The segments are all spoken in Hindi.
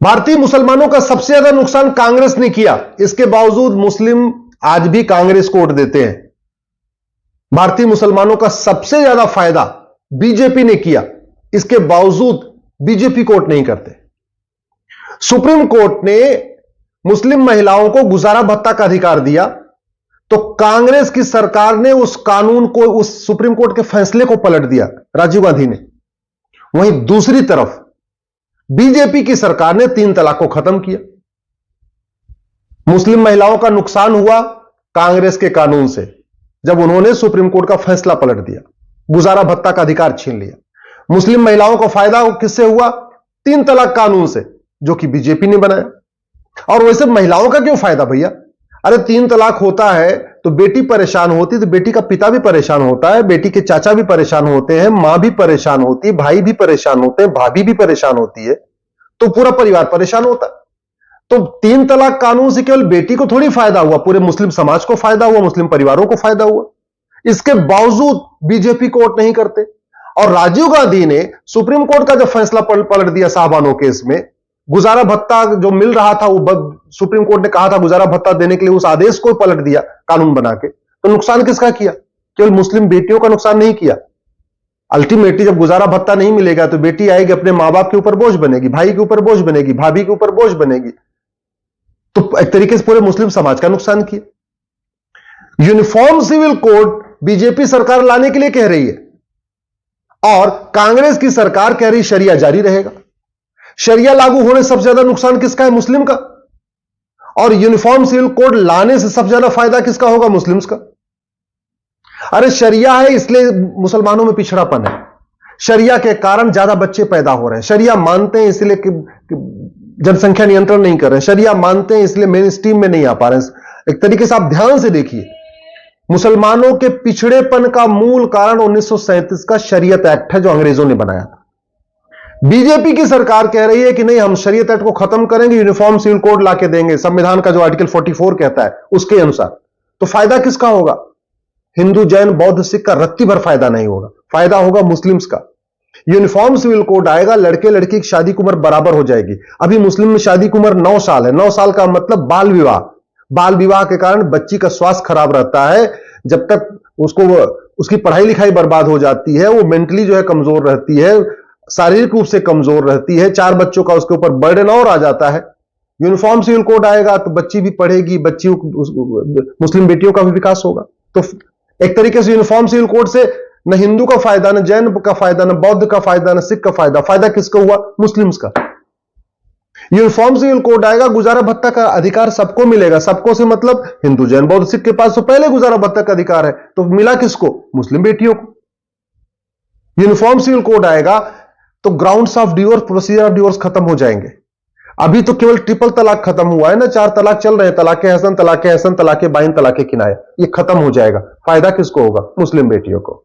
भारतीय मुसलमानों का सबसे ज्यादा नुकसान कांग्रेस ने किया, इसके बावजूद मुस्लिम आज भी कांग्रेस को वोट देते हैं। भारतीय मुसलमानों का सबसे ज्यादा फायदा बीजेपी ने किया, इसके बावजूद बीजेपी को वोट नहीं करते। सुप्रीम कोर्ट ने मुस्लिम महिलाओं को गुजारा भत्ता का अधिकार दिया, तो कांग्रेस की सरकार ने उस कानून को, उस सुप्रीम कोर्ट के फैसले को पलट दिया, राजीव गांधी ने। वहीं दूसरी तरफ बीजेपी की सरकार ने 3 तलाक को खत्म किया। मुस्लिम महिलाओं का नुकसान हुआ कांग्रेस के कानून से, जब उन्होंने सुप्रीम कोर्ट का फैसला पलट दिया, गुजारा भत्ता का अधिकार छीन लिया। मुस्लिम महिलाओं को फायदा किससे हुआ? 3 तलाक कानून से, जो कि बीजेपी ने बनाया। और वैसे महिलाओं का क्यों फायदा भैया? अरे 3 तलाक होता है तो बेटी परेशान होती, तो बेटी का पिता भी परेशान होता है, बेटी के चाचा भी परेशान होते हैं, मां भी परेशान होती है, भाई भी परेशान होते हैं, भाभी भी परेशान होती है, तो पूरा परिवार परेशान होता है। तो 3 तलाक कानून से केवल बेटी को थोड़ी फायदा हुआ, पूरे मुस्लिम समाज को फायदा हुआ, मुस्लिम परिवारों को फायदा हुआ। इसके बावजूद बीजेपी को वोट नहीं करते। और राजीव गांधी ने सुप्रीम कोर्ट का जब फैसला पलट दिया साहबानो केस में, गुजारा भत्ता जो मिल रहा था, वो सुप्रीम कोर्ट ने कहा था गुजारा भत्ता देने के लिए, उस आदेश को पलट दिया कानून बना के, तो नुकसान किसका किया? केवल मुस्लिम बेटियों का नुकसान नहीं किया। अल्टीमेटली जब गुजारा भत्ता नहीं मिलेगा तो बेटी आएगी, अपने मां बाप के ऊपर बोझ बनेगी, भाई के ऊपर बोझ बनेगी, भाभी के ऊपर बोझ बनेगी, तो एक तरीके से पूरे मुस्लिम समाज का नुकसान किया। यूनिफॉर्म सिविल कोड बीजेपी सरकार लाने के लिए कह रही है, और कांग्रेस की सरकार कह रही शरिया जारी रहेगा। शरिया लागू होने से सबसे ज्यादा नुकसान किसका है? मुस्लिम का। और यूनिफॉर्म सिविल कोड लाने से सबसे ज्यादा फायदा किसका होगा? मुस्लिम्स का। अरे शरिया है इसलिए मुसलमानों में पिछड़ापन है, शरिया के कारण ज्यादा बच्चे पैदा हो रहे हैं, शरिया मानते हैं इसलिए कि जनसंख्या नियंत्रण नहीं कर रहे हैं, शरिया मानते हैं इसलिए मेन स्ट्रीम में नहीं आ पा रहे हैं। एक तरीके से आप ध्यान से देखिए, मुसलमानों के पिछड़ेपन का मूल कारण 1937 का शरीयत एक्ट है, जो अंग्रेजों ने बनाया था। बीजेपी की सरकार कह रही है कि नहीं, हम शरीयत एक्ट को खत्म करेंगे, यूनिफॉर्म सिविल कोड लाके देंगे, संविधान का जो आर्टिकल 44 कहता है उसके अनुसार। तो फायदा किसका होगा? हिंदू, जैन, बौद्ध, सिख का रत्ती भर फायदा नहीं होगा, फायदा होगा मुस्लिम्स का। यूनिफॉर्म सिविल कोड आएगा, लड़के लड़की की शादी की उम्र बराबर हो जाएगी। अभी मुस्लिम में शादी की उम्र 9 साल है। 9 साल का मतलब बाल विवाह। बाल विवाह के कारण बच्ची का स्वास्थ्य खराब रहता है, जब तक उसको उसकी पढ़ाई लिखाई बर्बाद हो जाती है, वो मेंटली जो है कमजोर रहती है, शारीरिक रूप से कमजोर रहती है, 4 बच्चों का उसके ऊपर बर्डन और आ जाता है। यूनिफॉर्म सिविल कोड आएगा तो बच्ची भी पढ़ेगी, बच्ची मुस्लिम बेटियों का भी विकास होगा। तो एक तरीके से यूनिफॉर्म सिविल कोड से न हिंदू का फायदा, न जैन का फायदा, न बौद्ध का फायदा, न सिख का फायदा। फायदा किसका हुआ? मुस्लिम्स का। यूनिफॉर्म सिविल कोड आएगा, गुजारा भत्ता का अधिकार सबको मिलेगा। सबको से मतलब हिंदू, जैन, बौद्ध, सिख के पास तो पहले गुजारा भत्ता का अधिकार है, तो मिला किसको? मुस्लिम बेटियों को। यूनिफॉर्म सिविल कोड आएगा तो grounds of divorce, procedure of divorce खत्म हो जाएंगे। अभी तो केवल ट्रिपल तलाक खत्म हुआ है ना, 4 तलाक चल रहे हैं, तलाके हसन, तलाके हसन, तलाके बाइन, तलाके किनाया, ये खत्म हो जाएगा। फायदा किसको होगा? मुस्लिम बेटियों को।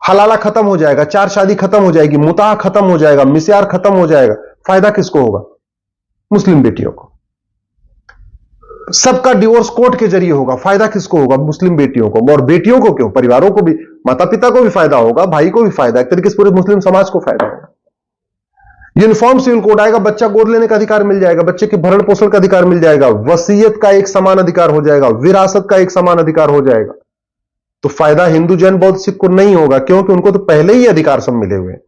हलाला खत्म हो जाएगा, 4 शादी खत्म हो जाएगी, मुताह खत्म हो जाएगा, मिस्यार खत्म हो जाएगा। फायदा किसको होगा? मुस्लिम बेटियों को। सबका डिवोर्स कोर्ट के जरिए होगा, फायदा किसको होगा? मुस्लिम बेटियों को। और बेटियों को क्यों, परिवारों को भी, माता पिता को भी फायदा होगा, भाई को भी फायदा, एक तरीके से पूरे मुस्लिम समाज को फायदा होगा। यूनिफॉर्म सिविल कोड आएगा, बच्चा गोद लेने का अधिकार मिल जाएगा, बच्चे के भरण पोषण का अधिकार मिल जाएगा, वसीयत का एक समान अधिकार हो जाएगा, विरासत का एक समान अधिकार हो जाएगा। तो फायदा हिंदू, जैन, बौद्ध, सिख को नहीं होगा, क्योंकि उनको तो पहले ही अधिकार सब मिले हुए हैं।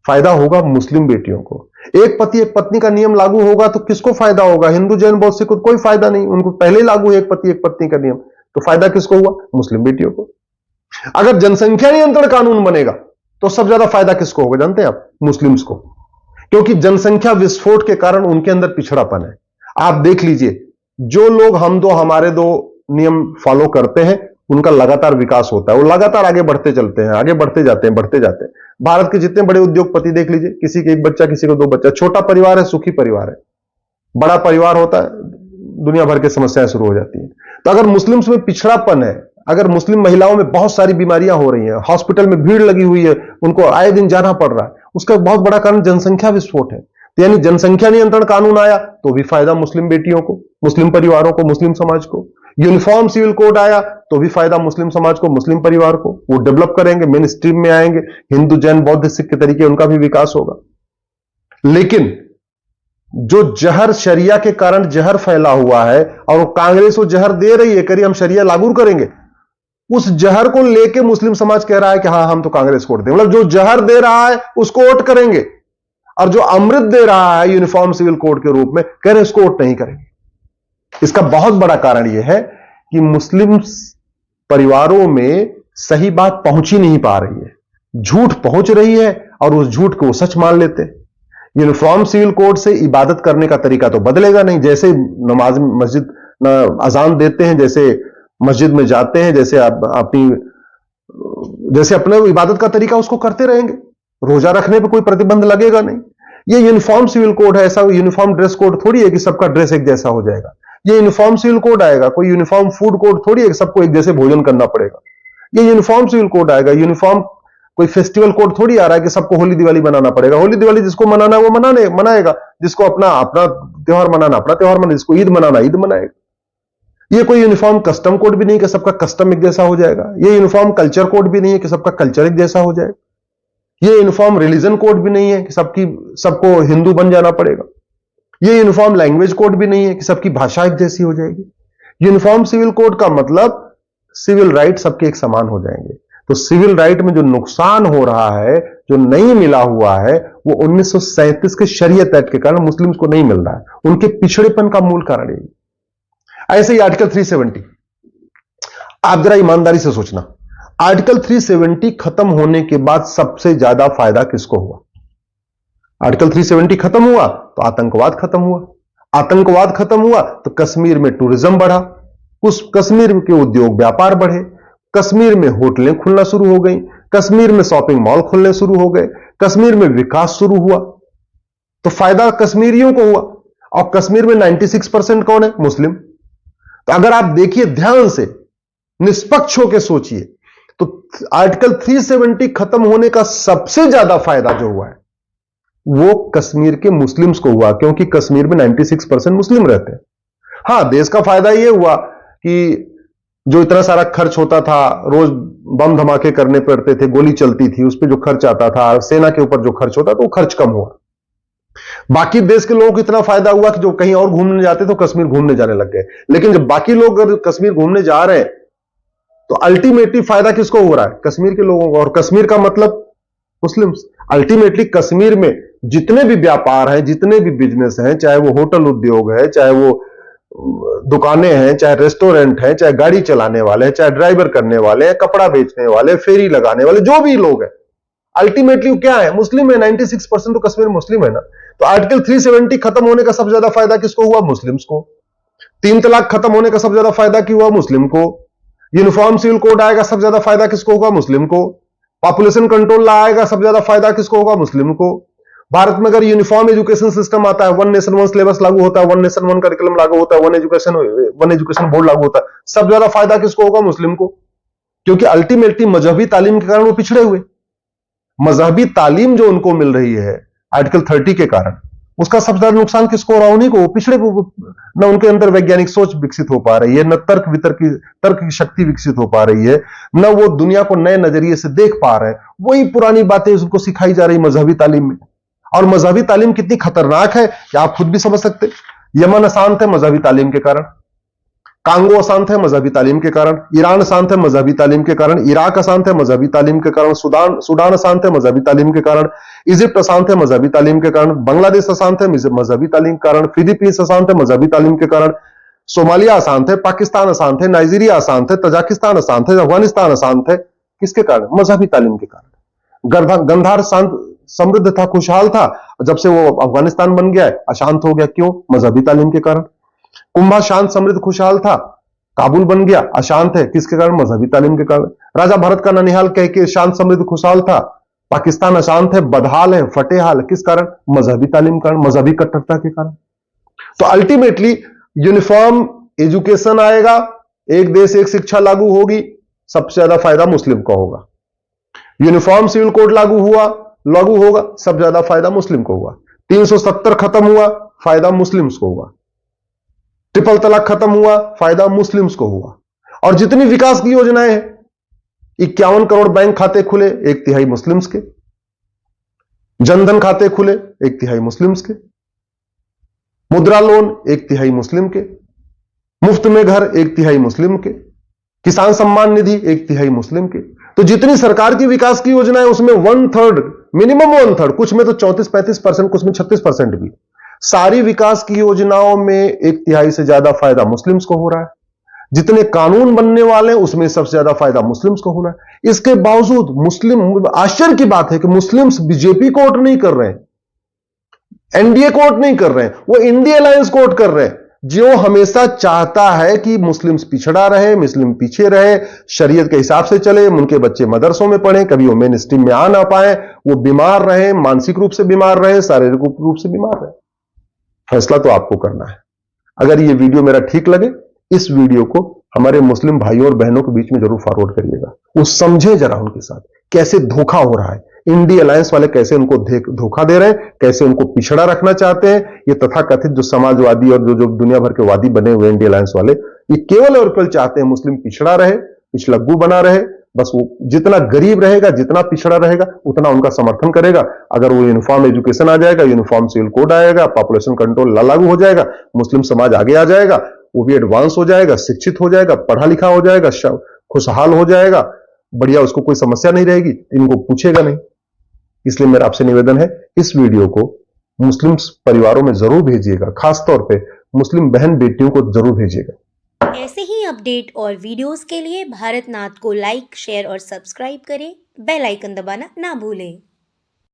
फायदा होगा मुस्लिम बेटियों को। एक पति एक पत्नी का नियम लागू होगा तो किसको फायदा होगा? हिंदू, जैन, बौद्ध, सिख को कोई फायदा नहीं, उनको पहले ही लागू है एक पति एक पत्नी का नियम। तो फायदा किसको हुआ? मुस्लिम बेटियों को। अगर जनसंख्या नियंत्रण कानून बनेगा तो सबसे ज्यादा फायदा किसको होगा जानते हैं आप? मुस्लिम्स को, क्योंकि जनसंख्या विस्फोट के कारण उनके अंदर पिछड़ापन है। आप देख लीजिए, जो लोग हम दो हमारे दो नियम फॉलो करते हैं, उनका लगातार विकास होता है, वो लगातार आगे बढ़ते चलते हैं, आगे बढ़ते जाते हैं, बढ़ते जाते हैं। भारत के जितने बड़े उद्योगपति देख लीजिए, किसी के 1 बच्चा, किसी को 2 बच्चा। छोटा परिवार है, सुखी परिवार है। बड़ा परिवार होता है, दुनिया भर की समस्याएं शुरू हो जाती हैं। तो अगर मुस्लिम्स में पिछड़ापन है, अगर मुस्लिम महिलाओं में बहुत सारी बीमारियां हो रही हैं, हॉस्पिटल में भीड़ लगी हुई है, उनको आए दिन जाना पड़ रहा है, उसका एक बहुत बड़ा कारण जनसंख्या विस्फोट है। तो यानी जनसंख्या नियंत्रण कानून आया तो भी फायदा मुस्लिम बेटियों को, मुस्लिम परिवारों को, मुस्लिम समाज को। यूनिफॉर्म सिविल कोड आया तो भी फायदा मुस्लिम समाज को, मुस्लिम परिवार को। वो डेवलप करेंगे, मेन स्ट्रीम में आएंगे, हिंदू, जैन, बौद्ध, सिख के तरीके उनका भी विकास होगा। लेकिन जो जहर शरिया के कारण जहर फैला हुआ है और वो कांग्रेस वो जहर दे रही है, करिए हम शरिया लागू करेंगे, उस जहर को लेके मुस्लिम समाज कह रहा है कि हाँ हम तो कांग्रेस को वोट देंगे। मतलब जो जहर दे रहा है उसको वोट करेंगे, और जो अमृत दे रहा है यूनिफॉर्म सिविल कोड के रूप में, कह रहे उसको वोट नहीं करेंगे। इसका बहुत बड़ा कारण यह है कि मुस्लिम परिवारों में सही बात पहुंच ही नहीं पा रही है, झूठ पहुंच रही है और उस झूठ को सच मान लेते हैं। यूनिफॉर्म सिविल कोड से इबादत करने का तरीका तो बदलेगा नहीं, जैसे नमाज मस्जिद अजान देते हैं, जैसे मस्जिद में जाते हैं, जैसे जैसे अपने इबादत का तरीका उसको करते रहेंगे, रोजा रखने पे कोई प्रतिबंध लगेगा नहीं। ये यूनिफॉर्म सिविल कोड है, ऐसा यूनिफॉर्म ड्रेस कोड थोड़ी है कि सबका ड्रेस एक जैसा हो जाएगा। ये यूनिफॉर्म सिविल कोड आएगा, कोई यूनिफॉर्म फूड कोड थोड़ी है कि सबको एक जैसे भोजन करना पड़ेगा। ये यूनिफॉर्म सिविल कोड आएगा, यूनिफॉर्म कोई फेस्टिवल कोड थोड़ी आ रहा है कि सबको होली दिवाली बनाना पड़ेगा। होली दिवाली जिसको मनाना है वो मनाएगा, जिसको अपना अपना त्योहार मनाना अपना त्योहार मनाएगा, जिसको ईद मनाना ईद मनाएगा। ये कोई यूनिफॉर्म कस्टम कोड भी नहीं कि सबका कस्टम एक जैसा हो जाएगा। ये यूनिफॉर्म कल्चर कोड भी नहीं है कि सबका कल्चर एक जैसा हो जाएगा। ये यूनिफॉर्म रिलीजन कोड भी नहीं है कि सबको हिंदू बन जाना पड़ेगा। ये यूनिफॉर्म लैंग्वेज कोड भी नहीं है कि सबकी भाषा एक जैसी हो जाएगी। यूनिफॉर्म सिविल कोड का मतलब सिविल राइट सबके एक समान हो जाएंगे। तो सिविल राइट में जो नुकसान हो रहा है, जो नहीं मिला हुआ है, वो 1937 के शरीयत एक्ट के कारण मुस्लिम्स को नहीं मिल रहा है। उनके पिछड़ेपन का मूल कारण यही। ऐसे ही आर्टिकल 370, आप जरा ईमानदारी से सोचना, आर्टिकल 370 खत्म होने के बाद सबसे ज्यादा फायदा किसको हुआ? आर्टिकल 370 खत्म हुआ तो आतंकवाद खत्म हुआ, आतंकवाद खत्म हुआ तो कश्मीर में टूरिज्म बढ़ा, उस कश्मीर के उद्योग व्यापार बढ़े, कश्मीर में होटलें खुलना शुरू हो गई, कश्मीर में शॉपिंग मॉल खुलने शुरू हो गए, कश्मीर में विकास शुरू हुआ। तो फायदा कश्मीरियों को हुआ, और कश्मीर में 96% कौन है? मुस्लिम। तो अगर आप देखिए ध्यान से, निष्पक्ष होकर सोचिए, तो आर्टिकल 370 खत्म होने का सबसे ज्यादा फायदा जो हुआ है वो कश्मीर के मुस्लिम्स को हुआ, क्योंकि कश्मीर में 96% मुस्लिम रहते हैं। हां, देश का फायदा यह हुआ कि जो इतना सारा खर्च होता था, रोज बम धमाके करने पड़ते थे, गोली चलती थी, उस पर जो खर्च आता था, सेना के ऊपर जो खर्च होता था, वो खर्च कम हुआ। बाकी देश के लोगों को इतना फायदा हुआ कि जो कहीं और घूमने जाते तो कश्मीर घूमने जाने लग गए। लेकिन जब बाकी लोग अगर कश्मीर घूमने जा रहे हैं तो अल्टीमेटली फायदा किसको हो रहा है? कश्मीर के लोगों को। और कश्मीर का मतलब मुस्लिम्स। अल्टीमेटली कश्मीर में जितने भी व्यापार हैं, जितने भी बिजनेस हैं, चाहे वो होटल उद्योग है, चाहे वो दुकानें हैं, चाहे रेस्टोरेंट है, चाहे गाड़ी चलाने वाले हैं, चाहे ड्राइवर करने वाले हैं, कपड़ा बेचने वाले, फेरी लगाने वाले, जो भी लोग हैं, अल्टीमेटली क्या है? मुस्लिम है। 96% तो कश्मीर मुस्लिम है ना। तो आर्टिकल 370 खत्म होने का सबसे ज्यादा फायदा किसको हुआ? मुस्लिम्स को। 3 तलाक खत्म होने का सबसे ज्यादा फायदा क्यों हुआ? मुस्लिम को। यूनिफॉर्म सिविल कोड आएगा, सबसे ज्यादा फायदा किसको होगा? मुस्लिम को। पॉपुलेशन कंट्रोल ला आएगा, सबसे ज्यादा फायदा किसको होगा? मुस्लिम को। भारत में अगर यूनिफॉर्म एजुकेशन सिस्टम आता है, 1 नेशन 1 सिलेबस लागू होता है, 1 नेशन 1 करिकुलम लागू होता है, 1 एजुकेशन बोर्ड लागू होता है, सबसे ज्यादा फायदा किसको होगा? मुस्लिम को। क्योंकि अल्टीमेटली मजहबी तालीम के कारण वो पिछड़े हुए। मजहबी तालीम जो उनको मिल रही है आर्टिकल 30 के कारण, उसका सबसे ज्यादा नुकसान किसको हो रहा है? उन्हीं को। वो पिछड़े, न उनके अंदर वैज्ञानिक सोच विकसित हो पा रही है, न तर्क की शक्ति विकसित हो पा रही है, न वो दुनिया को नए नजरिए से देख पा रहे हैं। वही पुरानी बातें उनको सिखाई जा रही मजहबी तालीम में। और मजहबी तालीम कितनी खतरनाक है कि आप खुद भी समझ सकते। यमन अशांत है मजहबी तालीम के कारण, कांगो अशांत है मजहबी तालीम के कारण, ईरान अशांत है मजहबी तालीम के कारण, इराक अशांत है मजहबी तालीम के कारण, सूडान अशांत है मजहबी तालीम के कारण, इजिप्ट अशांत है मजहबी तालीम के कारण, बांग्लादेश अशांत है मजहबी तालीम के कारण, फिलीपींस अशांत है मजहबी तालीम के कारण, सोमालिया अशांत है, पाकिस्तान अशांत है, नाइजीरिया अशांत है, तजाकिस्तान अशांत है, अफगानिस्तान अशांत है। किसके कारण? मजहबी तालीम के कारण। गंधार शांत समृद्ध था, खुशहाल था, जब से वो अफगानिस्तान बन गया है अशांत हो गया। क्यों? मजहबी तालीम के कारण। कुंभा शांत समृद्ध खुशहाल था, काबुल बन गया, अशांत है। किसके कारण? मजहबी तालीम के कारण। राजा भरत का ननिहाल कह के शांत समृद्ध खुशहाल था, पाकिस्तान अशांत है, बदहाल है, फटेहाल। किस कारण? मजहबी तालीम के कारण, मजहबी कट्टरता के कारण। तो अल्टीमेटली यूनिफॉर्म एजुकेशन आएगा, एक देश एक शिक्षा लागू होगी, सबसे ज्यादा फायदा मुस्लिम को होगा। यूनिफॉर्म सिविल कोड लागू होगा, सबसे ज्यादा फायदा मुस्लिम को हुआ। 370 खत्म हुआ, फायदा मुस्लिम्स को हुआ। ट्रिपल तलाक खत्म हुआ, फायदा मुस्लिम्स को हुआ। और जितनी विकास की योजनाएं हैं, 51 करोड़ बैंक खाते खुले, 1/3 मुस्लिम्स के। जनधन खाते खुले, 1/3 मुस्लिम्स के। मुद्रा लोन 1/3 मुस्लिम के, मुफ्त में घर 1/3 मुस्लिम के, किसान सम्मान निधि 1/3 मुस्लिम के। तो जितनी सरकार की विकास की योजना है उसमें 1/3, मिनिमम 1/3, कुछ में तो 34-35%, कुछ में 36% भी, सारी विकास की योजनाओं में 1/3 से ज्यादा फायदा मुस्लिम्स को हो रहा है। जितने कानून बनने वाले हैं उसमें सबसे ज्यादा फायदा मुस्लिम्स को हो रहा है। इसके बावजूद मुस्लिम, आश्चर्य की बात है कि मुस्लिम्स बीजेपी को वोट नहीं कर रहे हैं, एनडीए को वोट नहीं कर रहे हैं, वो इंडिया अलायंस को वोट कर रहे हैं, जो हमेशा चाहता है कि मुस्लिम्स पिछड़ा रहे, मुस्लिम पीछे रहे, शरीयत के हिसाब से चले, उनके बच्चे मदरसों में पढ़े, कभी वो मेन स्ट्रीम में आ ना पाए, वो बीमार रहे, मानसिक रूप से बीमार रहे, शारीरिक रूप से बीमार रहे। फैसला तो आपको करना है। अगर ये वीडियो मेरा ठीक लगे, इस वीडियो को हमारे मुस्लिम भाइयों और बहनों के बीच में जरूर फॉरवर्ड करिएगा। वो समझे जरा उनके साथ कैसे धोखा हो रहा है, इंडिया अलायंस वाले कैसे उनको धोखा दे रहे हैं, कैसे उनको पिछड़ा रखना चाहते हैं। ये तथाकथित जो समाजवादी और जो दुनिया भर के वादी बने हुए इंडिया अलायंस वाले, ये केवल और केवल चाहते हैं मुस्लिम पिछड़ा रहे, पिछलग्गू बना रहे। बस वो जितना गरीब रहेगा, जितना पिछड़ा रहेगा, उतना उनका समर्थन करेगा। अगर वो यूनिफॉर्म एजुकेशन आ जाएगा, यूनिफॉर्म सिविल कोड आएगा, पॉपुलेशन कंट्रोल लागू हो जाएगा, मुस्लिम समाज आगे आ जाएगा, वो भी एडवांस हो जाएगा, शिक्षित हो जाएगा, पढ़ा लिखा हो जाएगा, खुशहाल हो जाएगा, बढ़िया, उसको कोई समस्या नहीं रहेगी, इनको पूछेगा नहीं। इसलिए मेरा आपसे निवेदन है, इस वीडियो को मुस्लिम परिवारों में जरूर भेजिएगा, खासतौर पे मुस्लिम बहन बेटियों को जरूर भेजिएगा। ऐसे ही अपडेट और वीडियोस के लिए भारत नाथ को लाइक, शेयर और सब्सक्राइब करें। बेल आइकन दबाना ना भूलें।